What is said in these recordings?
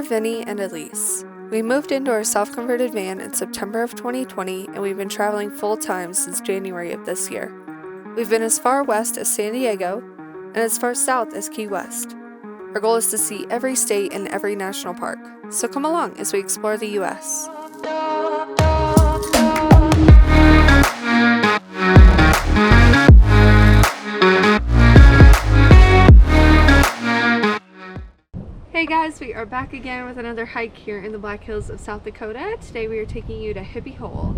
Vinny and Elise. We moved into our self-converted van in September of 2020, and we've been traveling full-time since January of this year. We've been as far west as San Diego and as far south as Key West. Our goal is to see every state and every national park, so come along as we explore the U.S. Hey guys, we are back again with another hike here in the Black Hills of South Dakota. Today we are taking you to Hippie Hole.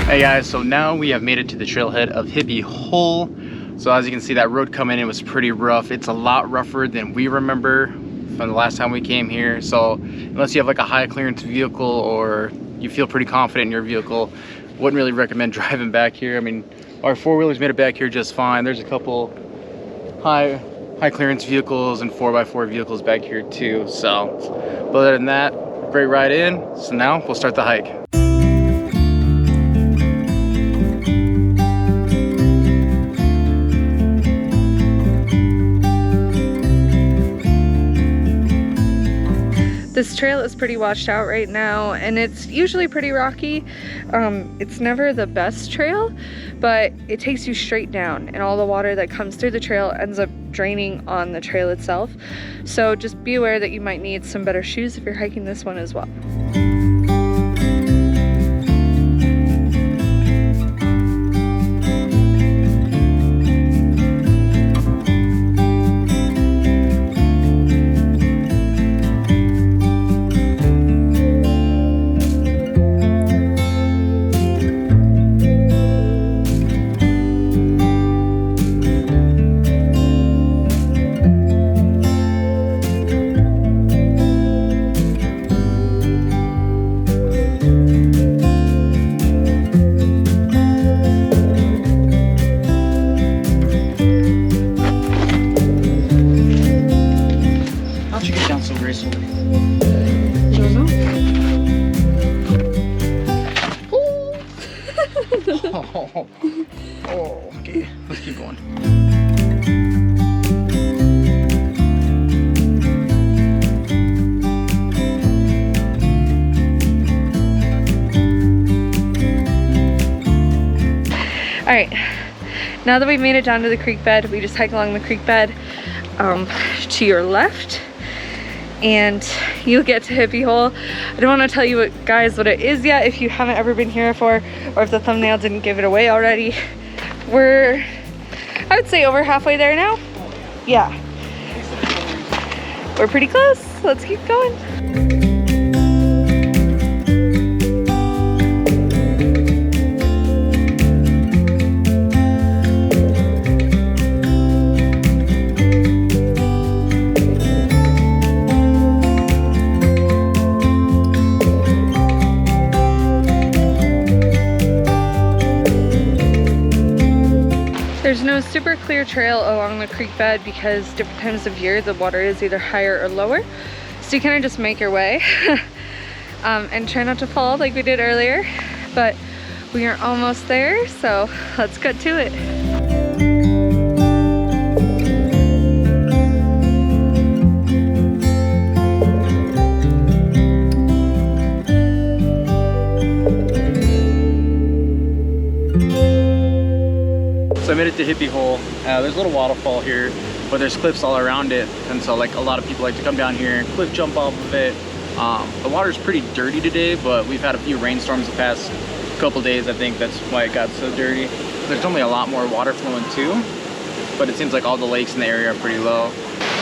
Hey guys, so now we have made it to the trailhead of Hippie Hole. So as you can see, that road coming in was pretty rough. It's a lot rougher than we remember from the last time we came here. So unless you have like a high clearance vehicle or you feel pretty confident in your vehicle, wouldn't really recommend driving back here. I mean, our four-wheelers made it back here just fine. There's a couple high clearance vehicles and 4x4 vehicles back here too. So, but other than that, great ride in. So now we'll start the hike. This trail is pretty washed out right now, and it's usually pretty rocky. It's never the best trail, but it takes you straight down, and all the water that comes through the trail ends up draining on the trail itself. So just be aware that you might need some better shoes if you're hiking this one as well. Oh, okay, let's keep going. All right, now that we've made it down to the creek bed, we just hike along the creek bed to your left, and you'll get to Hippie Hole. I don't want to tell you guys what it is yet if you haven't ever been here before, or if the thumbnail didn't give it away already. We're, I would say, over halfway there now. Yeah, we're pretty close. Let's keep going. There's no super clear trail along the creek bed because different times of year the water is either higher or lower. So you kind of just make your way and try not to fall like we did earlier. But we are almost there, so let's get to it. made it to Hippie Hole. There's a little waterfall here, but there's cliffs all around it, and so like a lot of people like to come down here and cliff jump off of it. The water's pretty dirty today, but we've had a few rainstorms the past couple days. I think that's why it got so dirty. There's only a lot more water flowing too, but it seems like all the lakes in the area are pretty low.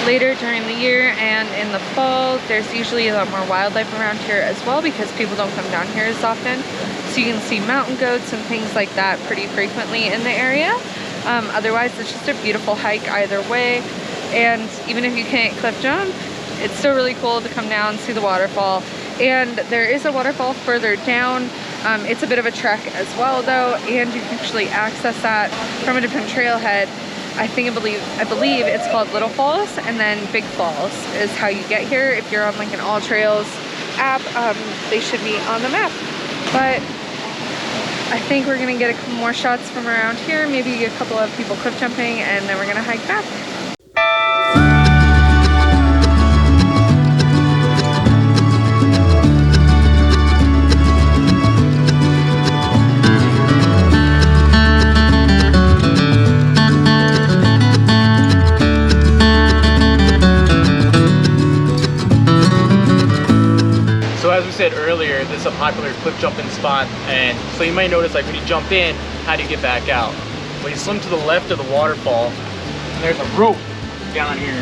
Later during the year and in the fall, there's usually a lot more wildlife around here as well because people don't come down here as often. So you can see mountain goats and things like that pretty frequently in the area. Otherwise, it's just a beautiful hike either way. And even if you can't cliff jump, it's still really cool to come down, see the waterfall. And there is a waterfall further down. It's a bit of a trek as well though, and you can actually access that from a different trailhead. I believe it's called Little Falls, and then Big Falls is how you get here. If you're on like an All Trails app, they should be on the map. But I think we're gonna get a couple more shots from around here, maybe a couple of people cliff jumping, and then we're gonna hike back. So as we said earlier, this is a popular cliff jumping spot, and so you might notice like when you jump in, how do you get back out? Well, you swim to the left of the waterfall, and there's a rope down here.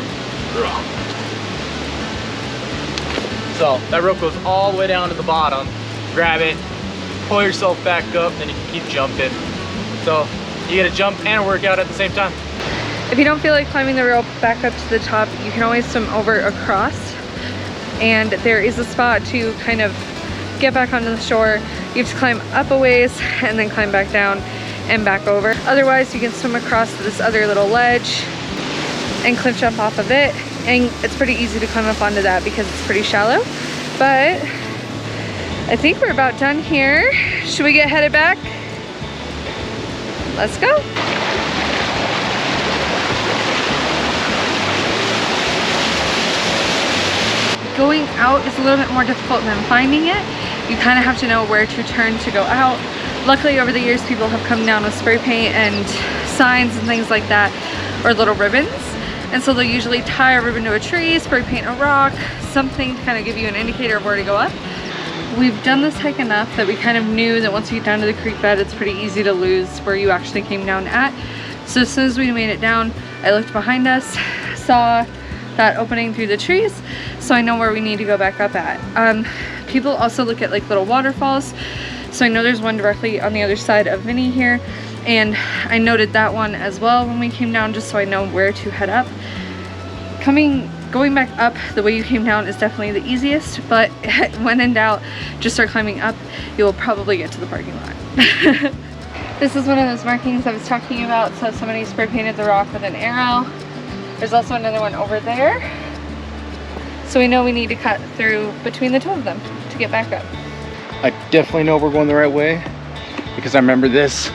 So that rope goes all the way down to the bottom. Grab it, pull yourself back up, then you can keep jumping. So you get a jump and a workout at the same time. If you don't feel like climbing the rope back up to the top, you can always swim over across. And there is a spot to kind of get back onto the shore. You have to climb up a ways and then climb back down and back over. Otherwise, you can swim across to this other little ledge and cliff jump off of it. And it's pretty easy to climb up onto that because it's pretty shallow. But I think we're about done here. Should we get headed back? Let's go. Going out is a little bit more difficult than finding it. You kind of have to know where to turn to go out. Luckily, over the years, people have come down with spray paint and signs and things like that, or little ribbons. And so they'll usually tie a ribbon to a tree, spray paint a rock, something to kind of give you an indicator of where to go up. We've done this hike enough that we kind of knew that once you get down to the creek bed, it's pretty easy to lose where you actually came down at. So as soon as we made it down, I looked behind us, saw that opening through the trees, so I know where we need to go back up at. People also look at like little waterfalls, so I know there's one directly on the other side of Vinny here, and I noted that one as well when we came down, just so I know where to head up. Going back up the way you came down is definitely the easiest, but when in doubt, just start climbing up. You'll probably get to the parking lot. This is one of those markings I was talking about, so somebody spray painted the rock with an arrow. There's also another one over there. So we know we need to cut through between the two of them to get back up. I definitely know we're going the right way because I remember this.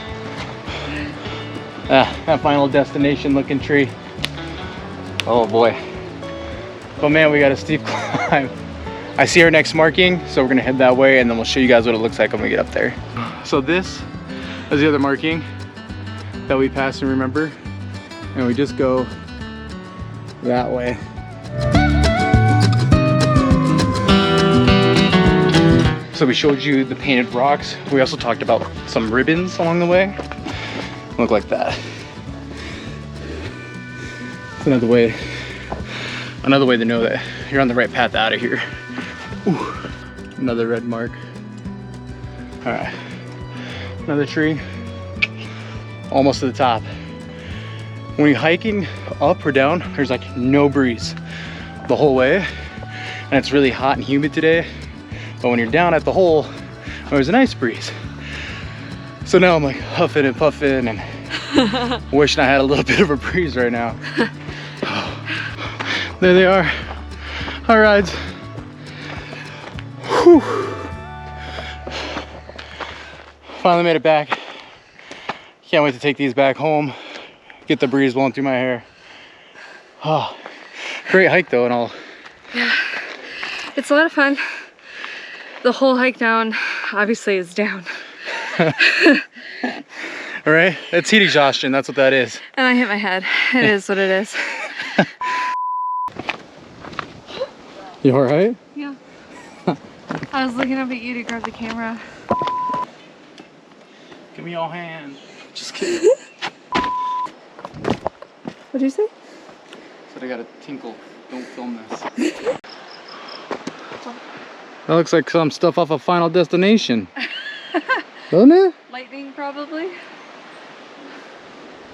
That final destination looking tree. Oh boy. But man, we got a steep climb. I see our next marking, so we're gonna head that way and then we'll show you guys what it looks like when we get up there. So this is the other marking that we passed and remember. And we just go that way. So we showed you the painted rocks. We also talked about some ribbons along the way. Look like that. It's another way to know that you're on the right path out of here. Ooh, another red mark. All right, another tree. Almost to the top. When you're hiking up or down, there's like no breeze the whole way, and it's really hot and humid today. But when you're down at the hole, there's a nice breeze. So now I'm like huffing and puffing and wishing I had a little bit of a breeze right now. There they are, our rides. Whew. Finally made it back. Can't wait to take these back home. Get the breeze blowing through my hair. Oh, great hike though and all. Yeah, it's a lot of fun. The whole hike down obviously is down. All right, it's heat exhaustion. That's what that is. And I hit my head. It is what it is. You all right? Yeah. I was looking up at you to grab the camera. Give me your hand. Just kidding. What'd you say? Said I got a tinkle. Don't film this. That looks like some stuff off of Final Destination. Doesn't it? Lightning, probably.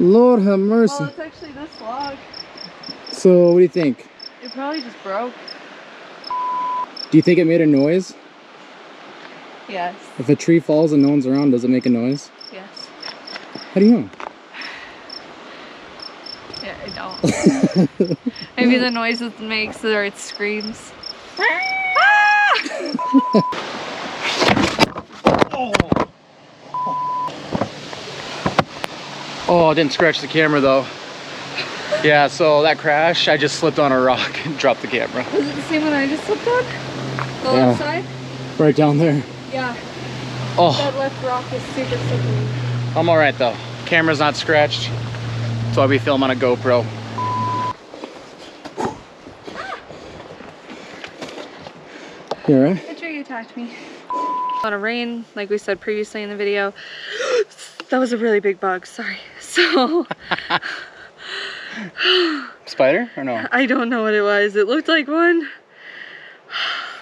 Lord have mercy. Well, it's actually this log. So, what do you think? It probably just broke. Do you think it made a noise? Yes. If a tree falls and no one's around, does it make a noise? Yes. How do you know? Yeah, I don't. Maybe the noise it makes or it screams. Oh, I didn't scratch the camera though. Yeah, so that crash, I just slipped on a rock and dropped the camera. Was it the same one I just slipped on? The left side? Right down there. Yeah. Oh. That left rock is super slippery. I'm alright though. Camera's not scratched. So I'll be filming on a GoPro. You alright? The tree attacked me. A lot of rain, like we said previously in the video. That was a really big bug, sorry. So Spider or no? I don't know what it was. It looked like one.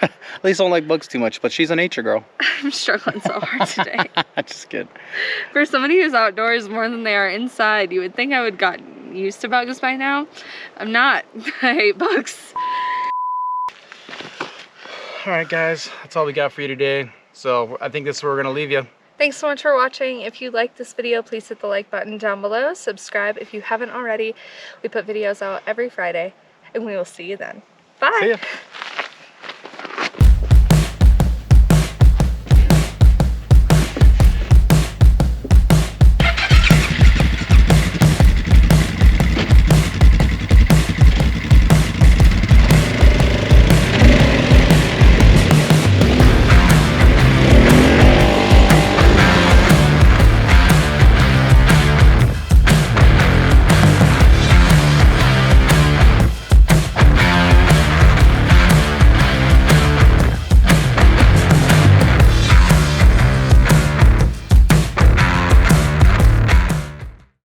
At least I don't like bugs too much, but she's a nature girl. I'm struggling so hard today. Just kidding. For somebody who's outdoors more than they are inside, you would think I would got used to bugs by now. I'm not. I hate bugs. Alright guys, that's all we got for you today. So I think this is where we're going to leave you. Thanks so much for watching. If you liked this video, please hit the like button down below. Subscribe if you haven't already. We put videos out every Friday, and we will see you then. Bye! See ya.